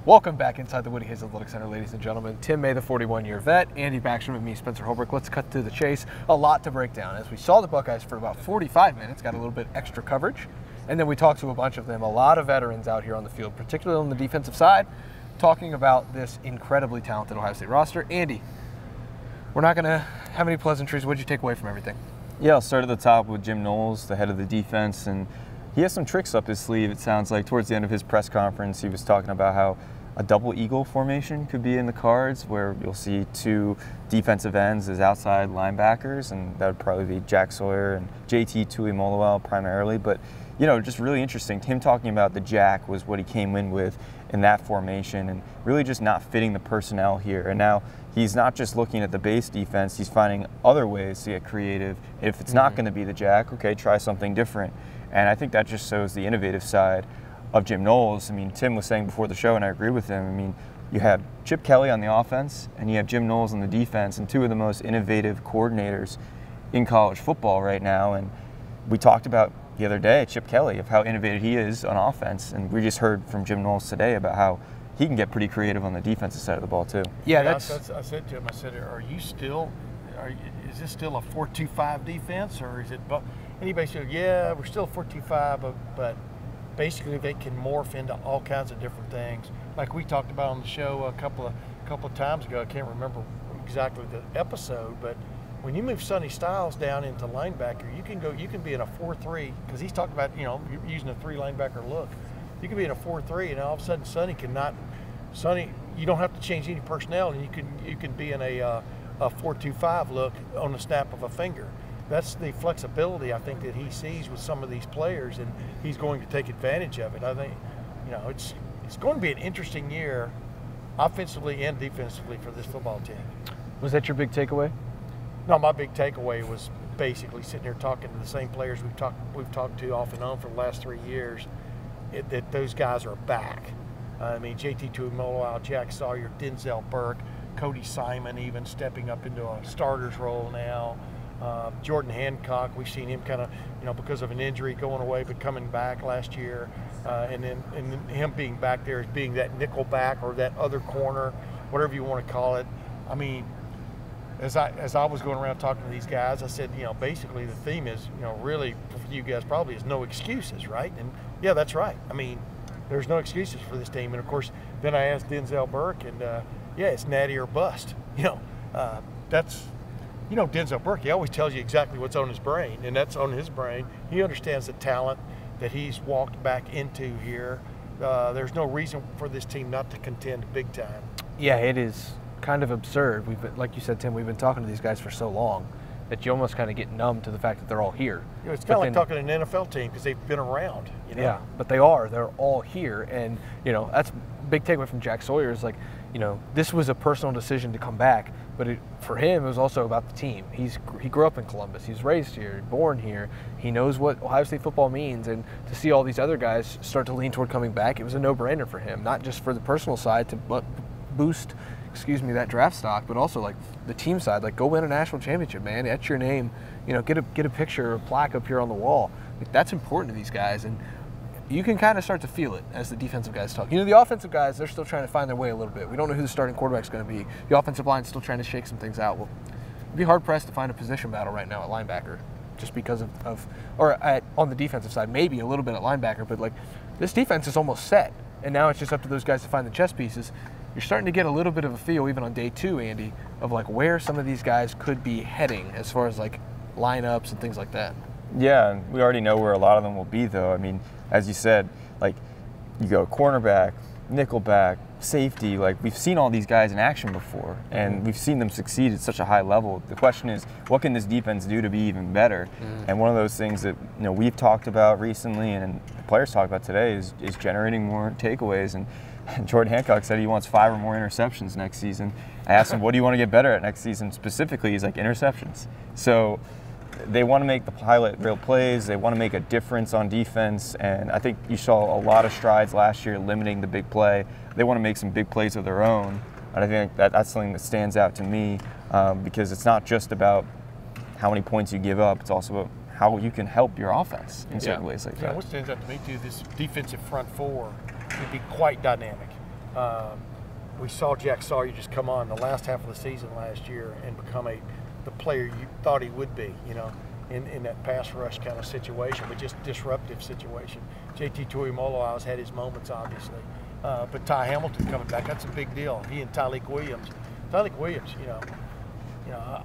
Welcome back inside the Woody Hayes Athletic Center, ladies and gentlemen. Tim May, the 41-year vet, Andy Backstrom, and me, Spencer Holbrook. Let's cut to the chase. A lot to break down. As we saw the Buckeyes for about 45 minutes, got a little bit extra coverage, and then we talked to a bunch of them, a lot of veterans out here on the field, particularly on the defensive side, talking about this incredibly talented Ohio State roster. Andy, we're not going to have any pleasantries. What did you take away from everything? Yeah, I'll start at the top with Jim Knowles, the head of the defense, and he has some tricks up his sleeve, it sounds like. Towards the end of his press conference, he was talking about how a double eagle formation could be in the cards, where you'll see two defensive ends as outside linebackers, and that would probably be Jack Sawyer and JT Tuimoloau primarily. But, you know, just really interesting. Him talking about the Jack was what he came in with in that formation, and really just not fitting the personnel here. And now he's not just looking at the base defense, he's finding other ways to get creative. If it's not going to be the Jack, okay, try something different. And I think that just shows the innovative side of Jim Knowles. I mean, Tim was saying before the show, and I agree with him, I mean, you have Chip Kelly on the offense, and you have Jim Knowles on the defense, and two of the most innovative coordinators in college football right now. And we talked about the other day, Chip Kelly, of how innovative he is on offense, and we just heard from Jim Knowles today about how he can get pretty creative on the defensive side of the ball too. Yeah, I said to him, I said, is this still a 4-2-5 defense, or is it? And he basically said, yeah, we're still 4-2-5, but basically they can morph into all kinds of different things. Like we talked about on the show a couple of times ago. I can't remember exactly the episode, but when you move Sonny Styles down into linebacker, you can be in a 4-3, because he's talking about, you know, using a 3 linebacker look. You can be in a 4-3, and all of a sudden Sonny, you don't have to change any personnel, and you can be in a 4-2-5 look on the snap of a finger. That's the flexibility I think that he sees with some of these players, and he's going to take advantage of it. I think, you know, it's going to be an interesting year, offensively and defensively, for this football team. Was that your big takeaway? No, my big takeaway was basically sitting here talking to the same players we've talked to off and on for the last 3 years, that those guys are back. I mean, JT Tuimoloau, Jack Sawyer, Denzel Burke, Cody Simon even stepping up into a starter's role now. Jordan Hancock, we've seen him kind of, you know, because of an injury going away, but coming back last year, and then him being back there as being that nickel back or that other corner, whatever you want to call it. I mean, as I was going around talking to these guys, I said, you know, basically the theme is, you know, really for you guys probably is no excuses, right? And yeah, that's right. I mean, there's no excuses for this team. And of course, then I asked Denzel Burke, and yeah, it's Natty or Bust. You know, you know, Denzel Burke, he always tells you exactly what's on his brain, and that's on his brain. He understands the talent that he's walked back into here. There's no reason for this team not to contend big time. Yeah, it is kind of absurd. We've been, like you said, Tim, we've been talking to these guys for so long that you almost kind of get numb to the fact that they're all here. You know, it's kind of like talking to an NFL team because they've been around. You know? Yeah, but they're all here, and you know, that's a big takeaway from Jack Sawyer is, like, you know, this was a personal decision to come back, but for him it was also about the team. He grew up in Columbus, he was raised here, born here, he knows what Ohio State football means, and to see all these other guys start to lean toward coming back, it was a no-brainer for him, not just for the personal side to boost, that draft stock, but also like the team side, like go win a national championship, man. Etch your name, you know, get a picture, a plaque up here on the wall. Like, that's important to these guys, and you can kind of start to feel it as the defensive guys talk. You know, the offensive guys, they're still trying to find their way a little bit. We don't know who the starting quarterback's going to be. The offensive line's still trying to shake some things out. Well, it'd be hard-pressed to find a position battle right now at linebacker, just because on the defensive side, maybe a little bit at linebacker, but like this defense is almost set, and now it's just up to those guys to find the chess pieces. You're starting to get a little bit of a feel, even on day 2, Andy, of like where some of these guys could be heading as far as like lineups and things like that. Yeah, and we already know where a lot of them will be, though. I mean, as you said, like, you go cornerback, nickelback, safety. Like, we've seen all these guys in action before, and we've seen them succeed at such a high level. The question is, what can this defense do to be even better? And one of those things that, you know, we've talked about recently and the players talk about today is generating more takeaways. And Jordan Hancock said he wants 5 or more interceptions next season. I asked him, what do you want to get better at next season specifically? He's like, interceptions. So they want to make the highlight reel plays. They want to make a difference on defense. And I think you saw a lot of strides last year limiting the big play. They want to make some big plays of their own. And I think that's something that stands out to me because it's not just about how many points you give up. It's also about how you can help your offense in certain ways like that. What stands out to me, too, this defensive front four would be quite dynamic. we saw Jack Sawyer just come on the last half of the season last year and become the player you thought he would be, you know, in that pass rush kind of situation, but just disruptive situation. JT Tuimoloau has had his moments, obviously. But Ty Hamilton coming back, that's a big deal. He and Tyleik Williams. Tyleik Williams, you know,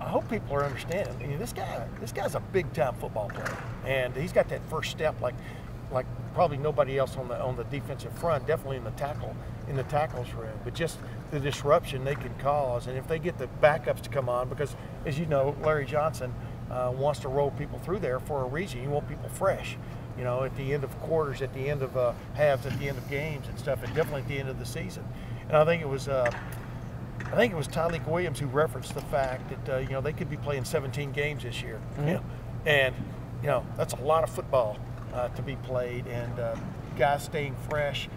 I hope people are understanding. I mean, this guy's a big-time football player, and he's got that first step like probably nobody else on the defensive front. Definitely in the tackles room, but just the disruption they can cause, and if they get the backups to come on, because as you know, Larry Johnson wants to roll people through there for a reason. You want people fresh, you know, at the end of quarters, at the end of halves, at the end of games and stuff, and definitely at the end of the season. And I think it was Tyleik Williams who referenced the fact that you know, they could be playing 17 games this year, you know, and you know, that's a lot of football to be played, and guys staying fresh,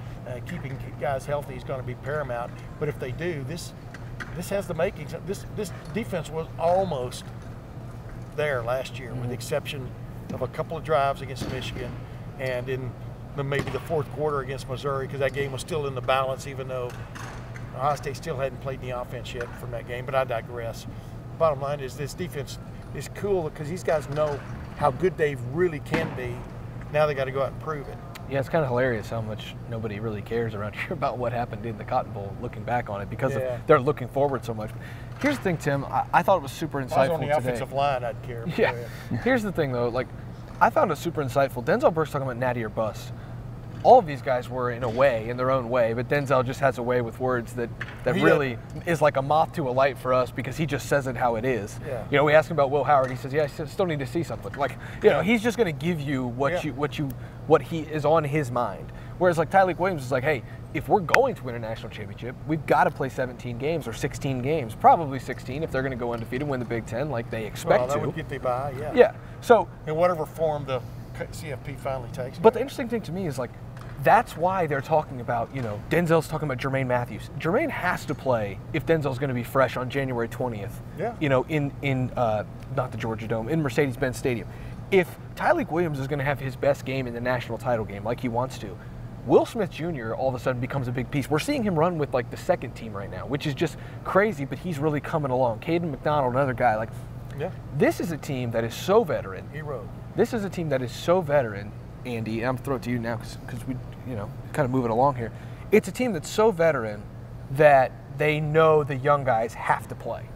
keeping guys healthy is going to be paramount. But if they do, this has the makings. This defense was almost there last year, with the exception of a couple of drives against Michigan, and in maybe the fourth quarter against Missouri, because that game was still in the balance, even though Ohio State still hadn't played any offense yet from that game. But I digress. Bottom line is, this defense is cool because these guys know how good they really can be. Now they got to go out and prove it. Yeah, it's kind of hilarious how much nobody really cares around here about what happened in the Cotton Bowl, looking back on it, because they're looking forward so much. Here's the thing, Tim. I thought it was super insightful today. If I was on the offensive line, I'd care. Yeah. Here's the thing, though. Like, I found it super insightful. Denzel Burke's talking about Natty Or Bust. All of these guys were in their own way, but Denzel just has a way with words that really is like a moth to a light for us, because he just says it how it is. Yeah. You know, we asked him about Will Howard. He says, "Yeah, I still need to see something." Like, you know, he's just going to give you what he is on his mind. Whereas like Tyleik Williams is like, "Hey, if we're going to win a national championship, we've got to play 17 games or 16 games, probably 16 if they're going to go undefeated and win the Big Ten like they expect to." Well, that would get they by, yeah. Yeah. So in whatever form the CFP finally takes. But the interesting thing to me is, like, that's why they're talking about, you know, Denzel's talking about Jermaine Matthews. Jermaine has to play if Denzel's going to be fresh on January 20th. Yeah. You know, in not the Georgia Dome, in Mercedes-Benz Stadium. If Tyleik Williams is going to have his best game in the national title game like he wants to, Will Smith Jr. all of a sudden becomes a big piece. We're seeing him run with like the second team right now, which is just crazy, but he's really coming along. Caden McDonald, another guy. Like, this is a team that is so veteran. Hero. This is a team that is so veteran, Andy, and I'm throwing it to you now because we, you know, kind of moving along here. It's a team that's so veteran that they know the young guys have to play.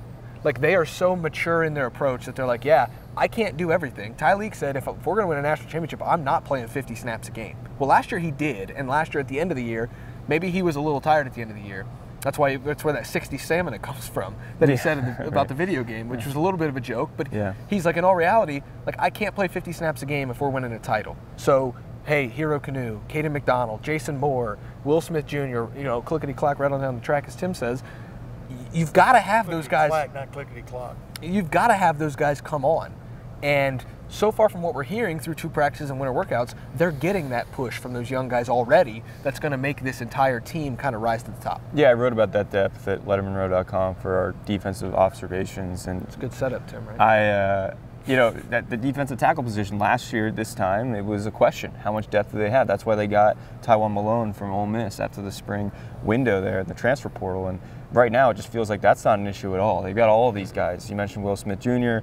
Like, they are so mature in their approach that they're like, yeah, I can't do everything. Tyleik said, if we're going to win a national championship, I'm not playing 50 snaps a game. Well, last year he did, and last year at the end of the year, maybe he was a little tired at the end of the year. That's where that 60 stamina comes from that he said about the video game, which was a little bit of a joke. But he's like, in all reality, like, I can't play 50 snaps a game if we're winning a title. So, hey, Hero Canoe, Caden McDonald, Jason Moore, Will Smith Jr., you know, clickety-clack right on down the track, as Tim says, you've got to have those guys. Clickety-clack, not clickety-clock. You've got to have those guys come on. And so far from what we're hearing through 2 practices and winter workouts, they're getting that push from those young guys already that's going to make this entire team kind of rise to the top. Yeah, I wrote about that depth at lettermenrow.com for our defensive observations. And it's a good setup, Tim, right? You know, the defensive tackle position last year, this time, it was a question. How much depth do they have? That's why they got Tywan Malone from Ole Miss after the spring window there in the transfer portal. And right now, it just feels like that's not an issue at all. They've got all of these guys. You mentioned Will Smith Jr.,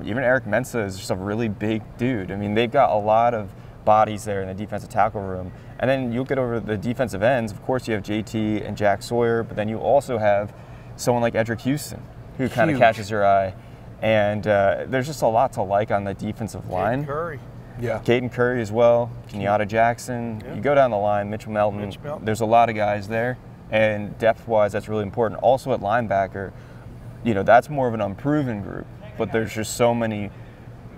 even Eric Mensah is just a really big dude. I mean, they've got a lot of bodies there in the defensive tackle room. And then you get over the defensive ends. Of course, you have JT and Jack Sawyer, but then you also have someone like Edric Houston, who kind of catches your eye. And there's just a lot to like on the defensive line. Caden Curry. Yeah. Caden Curry as well. Kenyatta Jackson. You go down the line, Mitchell Melton. There's a lot of guys there. And depth-wise, that's really important. Also at linebacker, you know, that's more of an unproven group. But there's just so many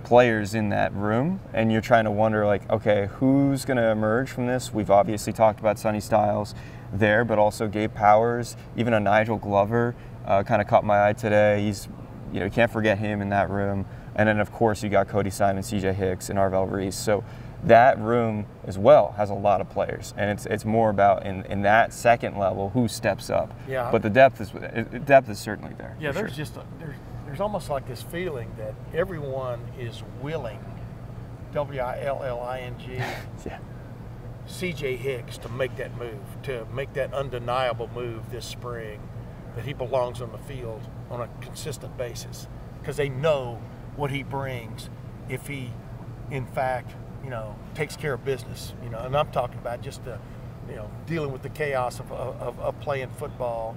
players in that room. And you're trying to wonder, like, okay, who's going to emerge from this? We've obviously talked about Sonny Styles there, but also Gabe Powers, even a Nigel Glover kind of caught my eye today. He's, you know, you can't forget him in that room. And then, of course, you got Cody Simon, CJ Hicks, and Arvell Reese. So that room as well has a lot of players. And it's more about, in that second level, who steps up. Yeah. But the depth is certainly there. Yeah, there's just there's almost like this feeling that everyone is willing, W-I-L-L-I-N-G, C.J. Hicks to make that move, to make that undeniable move this spring, that he belongs on the field on a consistent basis, because they know what he brings if he, in fact, takes care of business. And I'm talking about just dealing with the chaos of playing football.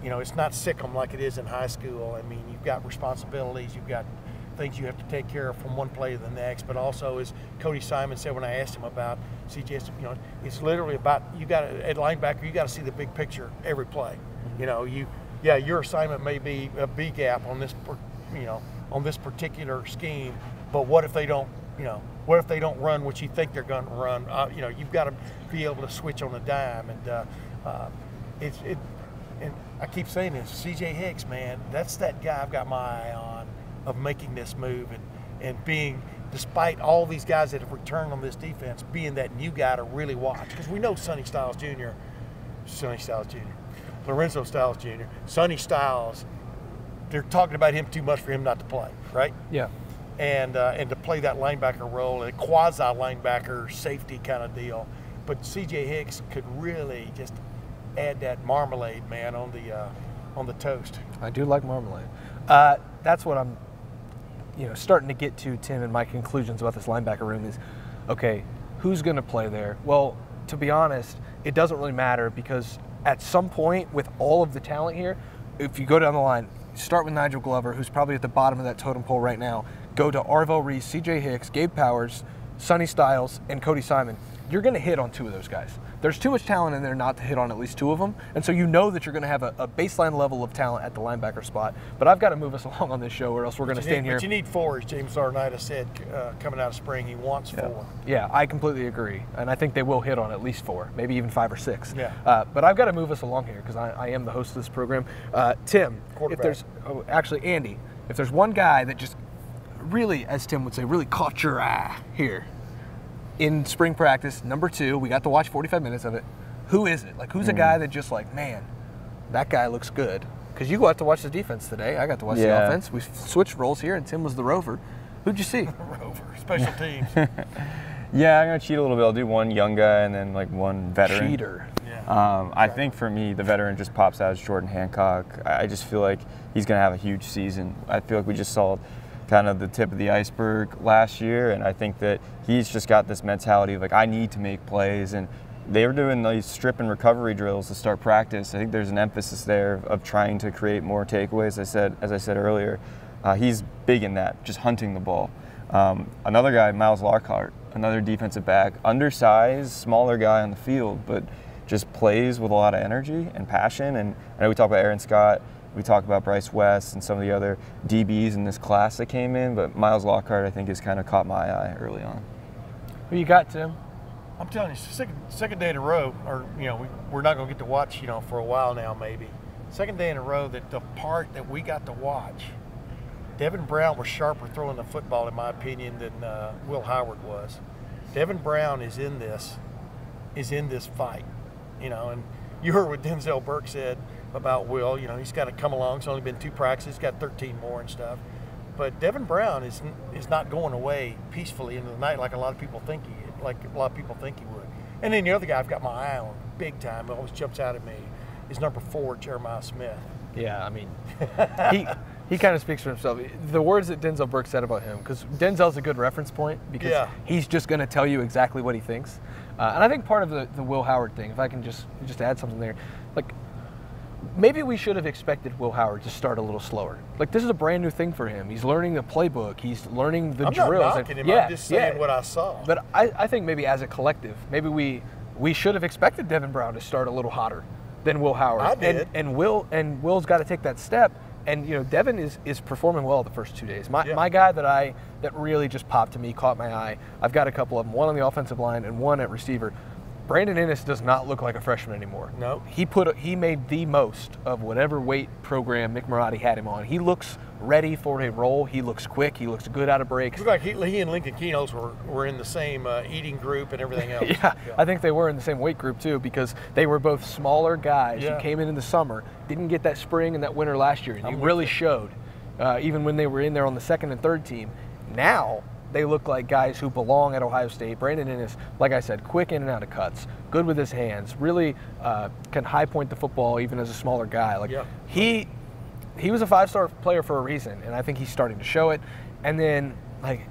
It's not sick 'em like it is in high school. I mean, you've got responsibilities, you've got things you have to take care of from one play to the next, but also, as Cody Simon said when I asked him about CJ, it's literally about, at linebacker, you got to see the big picture every play. Your assignment may be a B gap on this, on this particular scheme, but what if they don't, what if they don't run what you think they're going to run? You've got to be able to switch on a dime, and and I keep saying this, C.J. Hicks, man, that's that guy I've got my eye on, of making this move and being, despite all these guys that have returned on this defense, being that new guy to really watch. Because we know Lorenzo Styles Jr., Sonny Styles, they're talking about him too much for him not to play, right? Yeah. And to play that linebacker role, a quasi-linebacker safety kind of deal. But C.J. Hicks could really just add that marmalade, man, on the toast. I do like marmalade. That's what I'm starting to get to, Tim, and my conclusions about this linebacker room is, okay, who's going to play there? Well, to be honest, it doesn't really matter, because at some point with all of the talent here, if you go down the line, start with Nigel Glover, who's probably at the bottom of that totem pole right now, go to Arvell Reese, C.J. Hicks, Gabe Powers, Sonny Styles, and Cody Simon. You're going to hit on 2 of those guys. There's too much talent in there not to hit on at least 2 of them, and so that you're going to have a baseline level of talent at the linebacker spot. But I've got to move us along on this show, or else we're going to stand here. But you need 4, as James Arnetta said coming out of spring. He wants 4. Yeah, I completely agree, and I think they will hit on at least 4, maybe even 5 or 6. Yeah. But I've got to move us along here, because I am the host of this program. Tim, Andy, if there's one guy that just really, as Tim would say, really caught your eye here in spring practice, number 2, we got to watch 45 minutes of it. Who is it? Like, who's a guy that just like, man, that guy looks good? Because you got to watch the defense today. I got to watch the offense. We switched roles here, and Tim was the rover. Who'd you see? Rover, special teams. Yeah, I'm going to cheat a little bit. I'll do one young guy and then, one veteran. Cheater. Yeah. I think for me, the veteran just pops out as Jordan Hancock. I just feel like he's going to have a huge season. I feel like we just saw kind of the tip of the iceberg last year, and I think that he's just got this mentality of, I need to make plays, and they were doing these strip and recovery drills to start practice. I think there's an emphasis there of trying to create more takeaways. As I said earlier, he's big in that, just hunting the ball. Another guy, Miles Lockhart, another defensive back, undersized, smaller guy on the field, but just plays with a lot of energy and passion. And I know we talk about Aaron Scott, we talk about Bryce West and some of the other DBs in this class that came in, but Miles Lockhart, I think, has kind of caught my eye early on. Who you got, Tim? I'm telling you, second day in a row, or we're not going to get to watch, for a while now, maybe. Second day in a row that the part that we got to watch, Devin Brown was sharper throwing the football, in my opinion, than Will Howard was. Devin Brown is in this fight, and you heard what Denzel Burke said about Will. He's got to come along. It's only been 2 practices, got 13 more and stuff. But Devin Brown is not going away peacefully into the night like a lot of people think he would. And then the other guy I've got my eye on big time, always jumps out at me, is number 4, Jeremiah Smith. Yeah, I mean, he kind of speaks for himself. The words that Denzel Burke said about him, because Denzel's a good reference point, because he's just going to tell you exactly what he thinks. And I think part of the Will Howard thing, if I can just add something there, maybe we should have expected Will Howard to start a little slower. This is a brand new thing for him. He's learning the playbook. He's learning the drills. I'm not knocking him. I'm just saying what I saw. But I think maybe as a collective, maybe we should have expected Devin Brown to start a little hotter than Will Howard. I did. And Will's got to take that step. And Devin is performing well the first 2 days. My guy that really just popped to me, caught my eye. I've got a couple of them, one on the offensive line and one at receiver. Brandon Ennis does not look like a freshman anymore. No. He made the most of whatever weight program Mick Marotti had him on. He looks ready for a role. He looks quick. He looks good out of breaks. Looks like he and Lincoln Keno's were in the same eating group and everything else. Yeah, I think they were in the same weight group too, because they were both smaller guys who came in the summer, didn't get that spring and that winter last year, and it really showed, even when they were in there on the second and third team. Now, they look like guys who belong at Ohio State. Brandon Inniss, like I said, quick in and out of cuts, good with his hands, really can high point the football even as a smaller guy. Like he was a 5-star player for a reason, and I think he's starting to show it. And then like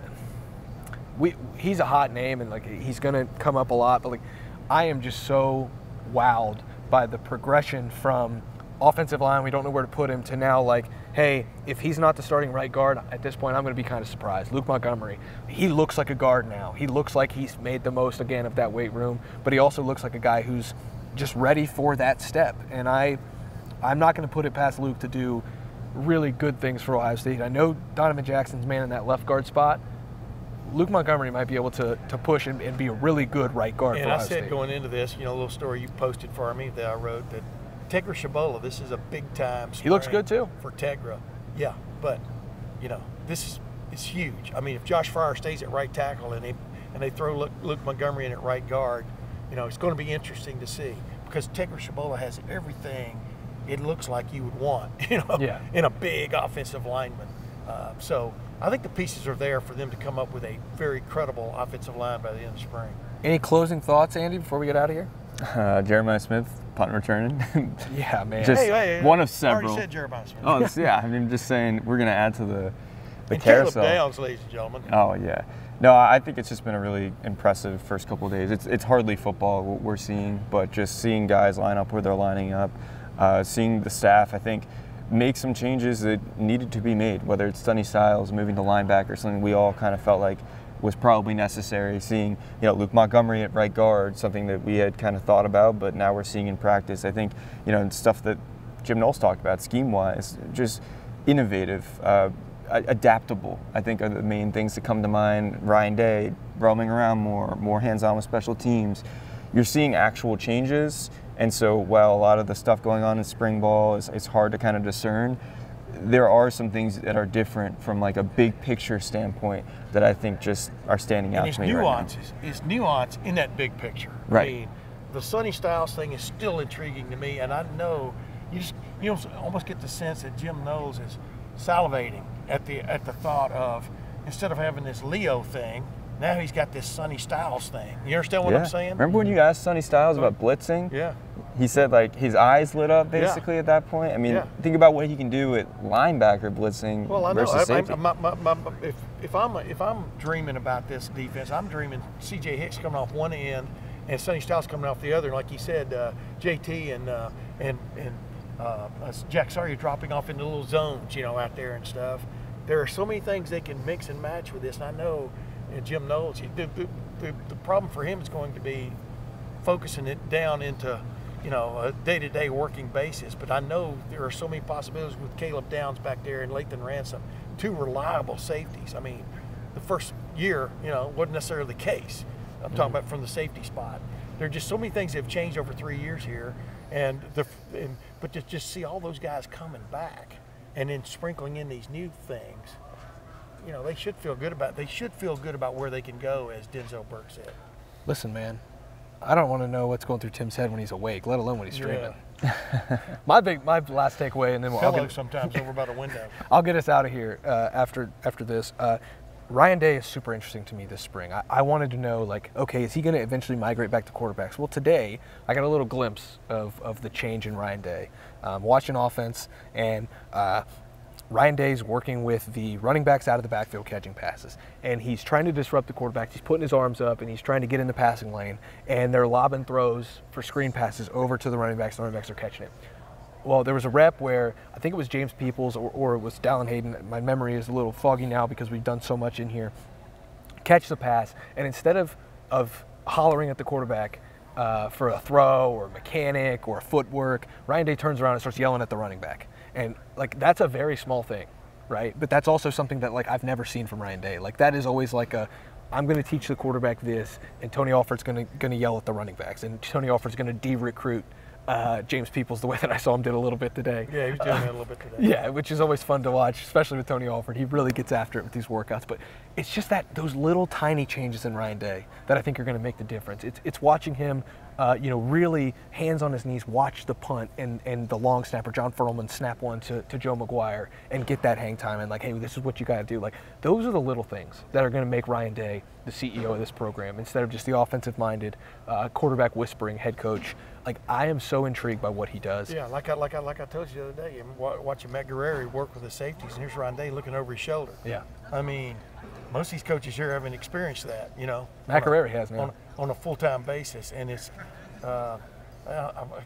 he's a hot name, and like he's gonna come up a lot, but like I am just so wowed by the progression from offensive line, we don't know where to put him, to now like, hey, if he's not the starting right guard, at this point I'm going to be kind of surprised. Luke Montgomery, he looks like a guard now. He looks like he's made the most, again, of that weight room, but he also looks like a guy who's just ready for that step. And I'm not going to put it past Luke to do really good things for Ohio State. I know Donovan Jackson's man in that left guard spot. Luke Montgomery might be able to push and be a really good right guard for Ohio State. And I said going into this, a little story you posted for me that I wrote, that Tegra Shabola, this is a big-time spring. He looks good, too. For Tegra. Yeah, but, this is huge. I mean, if Josh Fryer stays at right tackle and they throw Luke Montgomery in at right guard, it's going to be interesting to see, because Tegra Shabola has everything it looks like you would want, in a big offensive lineman. So I think the pieces are there for them to come up with a very credible offensive line by the end of spring. Any closing thoughts, Andy, before we get out of here? Jeremiah Smith, punt returning. Yeah, man. Just hey, one of several. I already said Jeremiah Smith. Oh, yeah. I mean, just saying we're going to add to the and carousel. Caleb Downs, ladies and gentlemen. Oh, yeah. No, I think it's just been a really impressive first couple of days. It's hardly football what we're seeing, but just seeing guys line up where they're lining up, seeing the staff, I think, make some changes that needed to be made, whether it's Sonny Styles moving to linebacker, something we all kind of felt like was probably necessary. Seeing, Luke Montgomery at right guard, something that we had kind of thought about, but now we're seeing in practice. I think, stuff that Jim Knowles talked about scheme-wise, just innovative, adaptable, I think are the main things that come to mind. Ryan Day roaming around more hands-on with special teams. You're seeing actual changes, and so while a lot of the stuff going on in spring ball is hard to kind of discern, there are some things that are different from like a big picture standpoint that I think just are standing out to me right now. It's nuance in that big picture. Right. I mean, the Sonny Styles thing is still intriguing to me, and I know you almost get the sense that Jim Knowles is salivating at the thought of, instead of having this Leo thing, now he's got this Sonny Styles thing. You understand what I'm saying? Remember when you asked Sonny Styles about blitzing? Yeah. He said like his eyes lit up basically at that point. I mean, think about what he can do at linebacker blitzing versus safety. If I'm dreaming about this defense, I'm dreaming C.J. Hicks coming off one end and Sonny Styles coming off the other. And like you said, JT and Jack Sawyer dropping off into little zones, out there and stuff. There are so many things they can mix and match with this. And I know Jim Knowles, the problem for him is going to be focusing it down into a day-to-day working basis. But I know there are so many possibilities with Caleb Downs back there and Lathan Ransom, two reliable safeties. I mean, the first year, wasn't necessarily the case. I'm talking about from the safety spot. There are just so many things that have changed over 3 years here, but to just see all those guys coming back and then sprinkling in these new things, they should feel good about where they can go, as Denzel Burke said. Listen, man, I don't want to know what's going through Tim's head when he's awake, let alone when he's streaming. My last takeaway, and then sometimes over by the window. I'll get us out of here after this. Ryan Day is super interesting to me this spring. I wanted to know, like, okay, is he going to eventually migrate back to quarterbacks? Well, today I got a little glimpse of the change in Ryan Day. Watching offense, and Ryan Day's working with the running backs out of the backfield catching passes, and he's trying to disrupt the quarterbacks. He's putting his arms up, and he's trying to get in the passing lane, and they're lobbing throws for screen passes over to the running backs. The running backs are catching it. Well, there was a rep where I think it was James Peoples or it was Dallin Hayden. My memory is a little foggy now because we've done so much in here. Catch the pass, and instead of hollering at the quarterback for a throw or a mechanic or a footwork, Ryan Day turns around and starts yelling at the running back. And, like, that's a very small thing, right? But that's also something that, like, I've never seen from Ryan Day. Like, that is always like I'm going to teach the quarterback this, and Tony Alford's going to yell at the running backs, and Tony Alford's going to de-recruit James Peoples the way that I saw him did a little bit today. Yeah, he was doing that a little bit today. Yeah, which is always fun to watch, especially with Tony Alford. He really gets after it with these workouts. But it's just those little tiny changes in Ryan Day that I think are going to make the difference. It's watching him really hands on his knees, watch the punt and the long snapper, John Furlman, snap one to Joe McGuire and get that hang time and like, hey, this is what you got to do. Like, those are the little things that are going to make Ryan Day the CEO of this program instead of just the offensive-minded, quarterback whispering head coach. Like, I am so intrigued by what he does. Yeah, like I told you the other day, I'm watching Matt Guerreri work with the safeties, and here's Ryan Day looking over his shoulder. Yeah. I mean, most of these coaches here haven't experienced that, Matt Guerreri has now. On a full-time basis, and it's I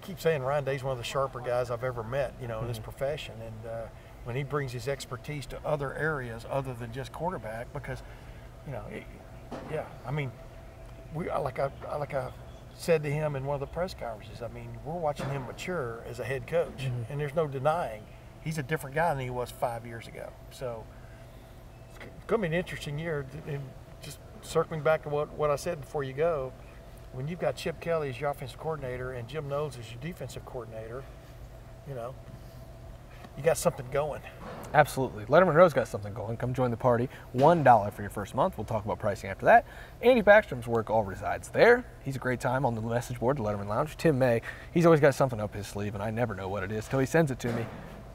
keep saying Ryan Day's one of the sharper guys I've ever met, in this profession, and when he brings his expertise to other areas other than just quarterback, because I mean, like I said to him in one of the press conferences, I mean, we're watching him mature as a head coach, and there's no denying he's a different guy than he was 5 years ago. So it's going to be an interesting year. And just circling back to what I said before you go, when you've got Chip Kelly as your offensive coordinator and Jim Knowles as your defensive coordinator, you got something going. Absolutely. Lettermen Row's got something going. Come join the party. $1 for your first month. We'll talk about pricing after that. Andy Backstrom's work all resides there. He's a great time on the message board, the Letterman Lounge. Tim May, he's always got something up his sleeve, and I never know what it is till he sends it to me.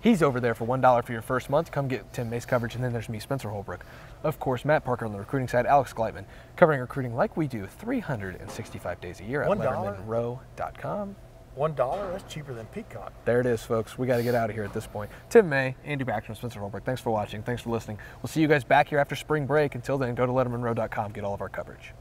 He's over there for $1 for your first month. Come get Tim May's coverage, and then there's me, Spencer Holbrook. Of course, Matt Parker on the recruiting side, Alex Gleitman, covering recruiting like we do 365 days a year at LettermenRow.com. $1? That's cheaper than Peacock. There it is, folks. We got to get out of here at this point. Tim May, Andy Backstrom, Spencer Holbrook, thanks for watching. Thanks for listening. We'll see you guys back here after spring break. Until then, go to LettermenRow.com. Get all of our coverage.